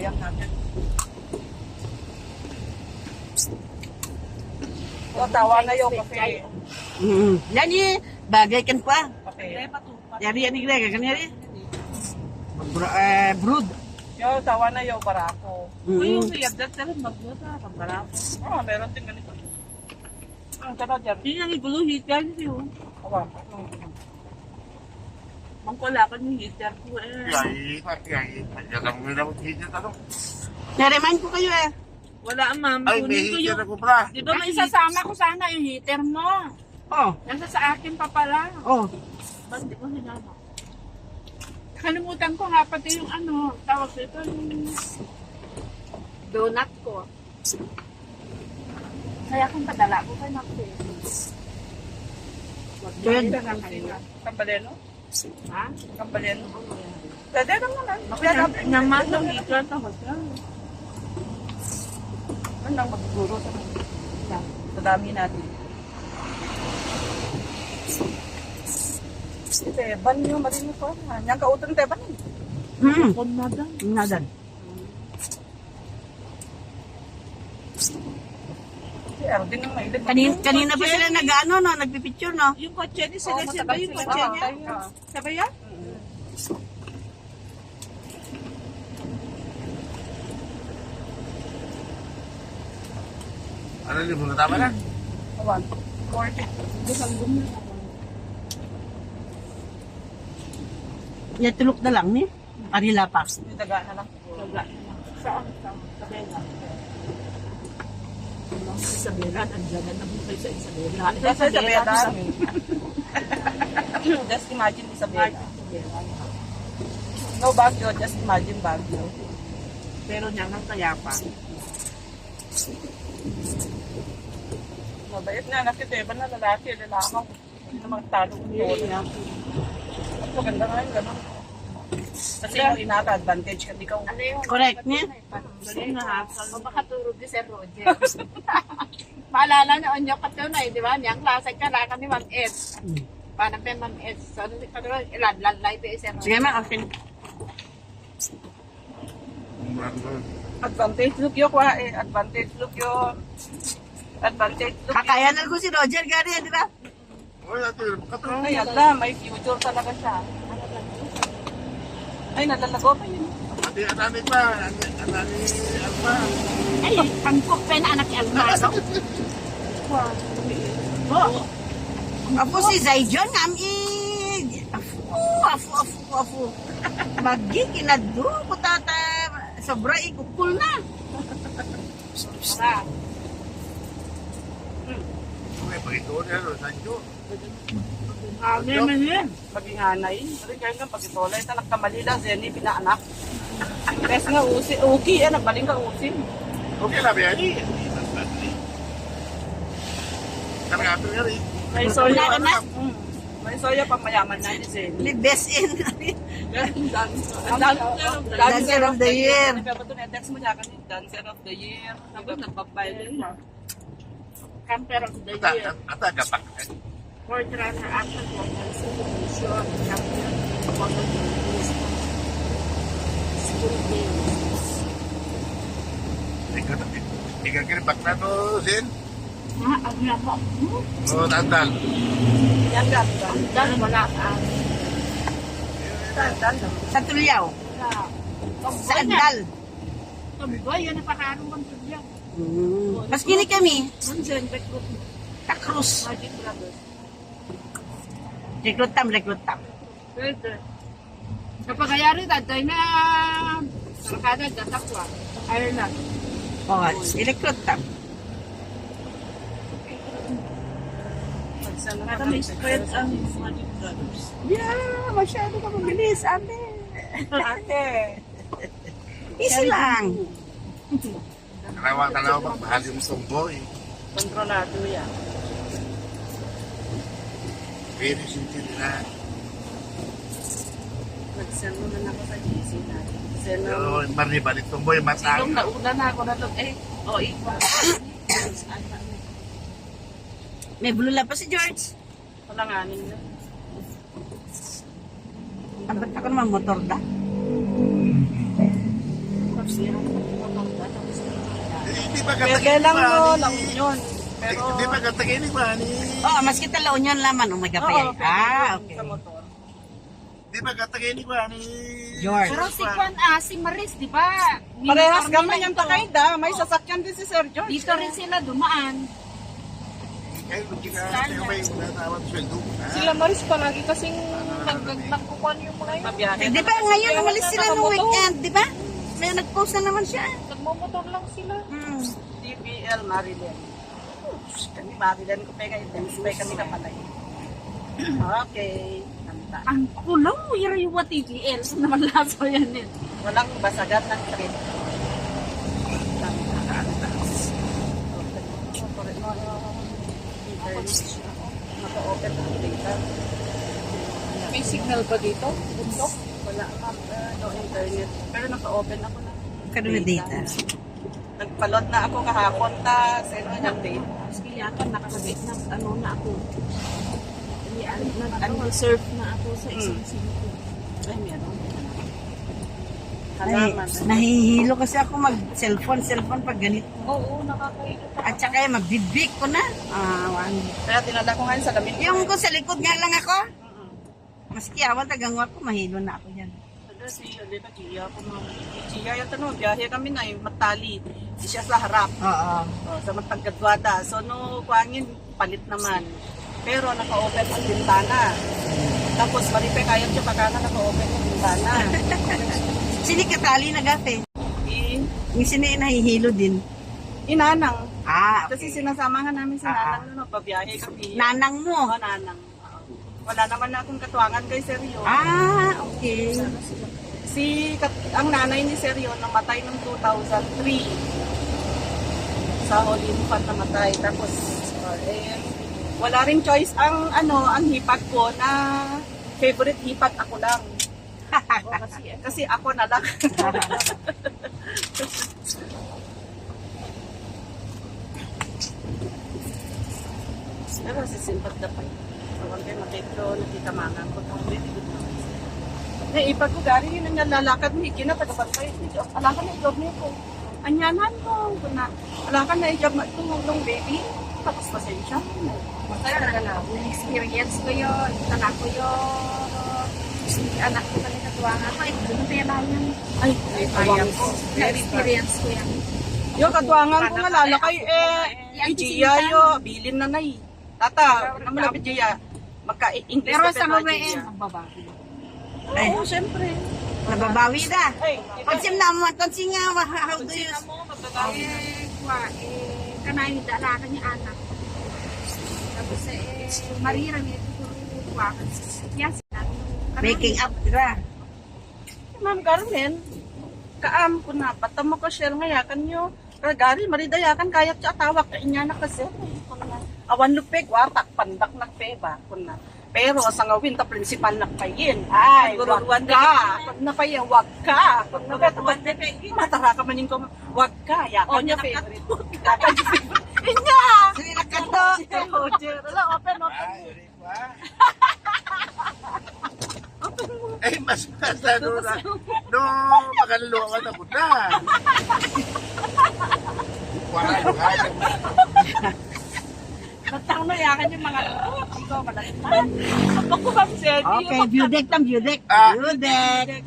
Ayan natin. O, tawa na yung kape. Yan eh, bagay kan pa. Kape. Yari yan ni Greg, kan yari? Brood. Yo, tawa na yung barako. Yung siyagdat ka rin magluta, pagbarako. Oo, meron din ganito. Ang tara dyan. Yun ang igulo heater siyo. Awa. Mangkula ka ng heater ko eh. Na-remind ko kayo eh. Wala ma'am, Ay, may kunin ko heater yung... ako pala. Di ba may sasama ko sana yung heater mo? Oh, Nasa sa akin pa pala. oh. Ba't di ko hinama? Kalimutan ko nga pati yung ano, tawag dito yung donut ko. Kaya kung padala ko kay Maxi. Good. Kambaleno? Ha? Kambaleno. Pwede lang naman. Naman ng heater talaga. Ano lang magsiguro sa dami natin. Teban nyo, marinig ko. Yang kautang teban eh. Kung nada. Nadan. Si Erwin ang mahilig. Kanina pa sila nag-ano, no? Nagpipicture, no? Yung kotse ni Oo, Celeste ba yung matagal kotse sila. niya? Oo. Sabay yan? Ano yun, muna tama na? Awan. 40. Yan, tulok na lang, ni? Arila pa. Yung daga na lang. Wala. Saan? Sabela. Isabela, nandiyan na naman kayo sa Isabela. Kasi Isabela. Just imagine Isabela. No Baguio, just imagine Baguio. Pero niya nang kaya pa. Mabait na, nakiteban na lalaki, lalakaw. Hindi na magtalo ng tono. At maganda nga yun, gano'n. Kasi yung inata, advantage ka, di ka Ano yung... Correct, niya? Galing na hapal. Mabakaturog ni Sir Roger. Maalala na onyo katunay, di ba? Niyang klasay ka lang kami Ma'am S. Paano pa Ma'am S? So, ano ilan live eh, Sir Roger. Sige, ma, okay. advantage look yun, kwa eh. Advantage look yun. Advantage look yun. Kakayanan ko si Roger Gary, di ba? Ay, ala, may future talaga siya. Ay, nalalago pa yun. Pati anani pa, anani Alma. Ay, angkok pa na anak ni Almano. Oh. Apo si Zayjon, ngami. Afu. Magi, kinado, putata. Sobra, ikukul na. Para. May pagito niya, Sancho. Ano naman yun? Maging hanay. Pero kaya nga, pag ito, lahat na nagkamalila, Zenny, pinaanak. Kasi nga, uki, nagbaling ka usin. Okay lang, Biani. Karagato niya rin. May soya Wala pa na. May soya pa mayaman na ni Zenny. Li best in. Dancer of the year. Text mo niya kasi Dancer of the Year. Tapos nagpapailin mo. Camper of the year. Ata, gapak. Ford runner action for celebration. Champion for the school games. Ikaw kiripak na to, Zin. Ha? Ang yama. O, tandal. Yan ganda. Dan wala ka. Sa Tulyaw. Sa Andal. Tumboy, yan ang pakarong kang tulyaw. Mas kini kami. Munsen, recruit. Takrus. Magic Brothers. Recruit tam. Pwede. Kapag ayari, tatay na sarkada, datakwa. Ireland. Oh, i-recruit tam. Para may spread ang Magic Brothers. Yeah, masyado ka mabilis, ate. Ate. Easy lang. Kalawa, mahal yung tumboy. Kontrolado yan. Very simple na. Nag-send mo na ako sa GC natin. Send na. Pero, maribalik tumboy, matang. Yung nauna na ako na to, ikaw. May bulula pa si George. Palanganin na. Ang ba't ako naman motor da? Tapos yan, motor ka, tapos Hindi ba Pwede lang no, lang yun. Pero, Hindi ba katakinig ba ni? Oh, maski tala union laman umaga pa yan. pwede Ah, yun okay. sa motor. Di ba katakinig ba ni? George. pero si Juan, si Maris, di ba? Parehas Uniforme kami na yung ito. takayda. May sasakyan din si Sir George. Dito rin sila dumaan. Kayo kung kaya may natawag sweldo. Sila Maris palagi kasing nagkukuhan yung mga yun. Mabiyahe. Di ba ngayon umalis sila ng weekend, di ba? May nag-post na naman siya. Nagmamotor lang sila. Hmm. DBL Marilyn. Kami Marilyn ko pa kayo. May kami kapalay. Okay. Kanta. Ang kulong mo, yung TVL. Saan naman laso yan eh. Walang basagat ng trip. Naka-open ang data. May signal ba dito? Bundok? Wala no internet. Pero naka-open ako na. Karoon na data. Nagpalot na ako kahapon ta sa ano yung data. Tapos kailangan nakakabit na, na ako. Unreserved na ako sa isang singko. Ay, meron. Ay, Halaman. nahihilo kasi ako mag-cellphone pag ganito. Oo, nakakailo. At saka magbibig ko na. Kaya tinala ko ngayon sa damit. Yung ko sa likod nga lang ako. Maski awan tagangwa ko, mahilo na ako yan. Si Yolita, Gia ko mga. Gia yung tanong, biyahe kami na yung matali. Di siya sa harap. Oo. Sa matagkadwada. So, no, kuhangin, palit naman. Pero naka-open ang bintana. Tapos, maripay kaya siya pagka naka-open yung bintana. Sini katali na gate. I- Yung sini nahihilo din. Inanang. Ah, Kasi okay. sinasama nga namin si Nanang no, pabiyahe kami. Nanang mo. Oo, Nanang. Wala naman na akong katuwangan kay Seryo. Ah, okay. Ang nanay ni Seryo namatay noong 2003. Sa Holy Infant namatay. Tapos, wala rin choice ang hipag ko na favorite hipag ako lang. Kasi ako na lang. Pero sisimpat na pa. Awal kayo makikro, nakikamangan ko. Ipag ko gari yun ang lalakad mo. Ikina, tagapantay. Alakan na i-job niyo ko. Anyanan mo. Alakan na i-job mo. Tumulong baby. Tapos pasensya. Masaya talaga na. Na-experience ko yun. Anak ko yun. Anak ko kanina tuwangan ko. Ito na tayo lang yan. Ay, ayam ko. Na-experience ko yan. Yo, katuangan ko nga lalakay Gia yo. Bilin na nay. Tata, namalapit Gia. Magka-English Pero na sa pero mga Gia. magbabago. Ay. Oo, syempre. Nababawi na. Ay, Konsim na mo, konsim nga, how do you... Kanay ni dalakan niya anak. Tapos Maria rin ito kuwakan. Yes. Making up, diba? Ma'am Carmen, kaam ko na, patama ko share ngayakan nyo. Gari, maridayakan, kayat siya tawag ka inya na kasi. Awan lupeg, watak, pandak nagpeba. Kuna. Pero sa ngawin, ta principal nagpayin. Ay, wag ka. Pag napaya, wag ka. Pag napatuwan, matara ka maning ko, wag ka. Yakan niya favorite. Yakan niya favorite. Inya! Sini na kanto. Wala, open. Eh, mas basta doon na. No, makaluluwa na po na. Wala na kaya. Matang na yakan yung mga ikaw malaki. Ako ba, Sergio? Okay, view deck tam, view deck. Ah. View deck.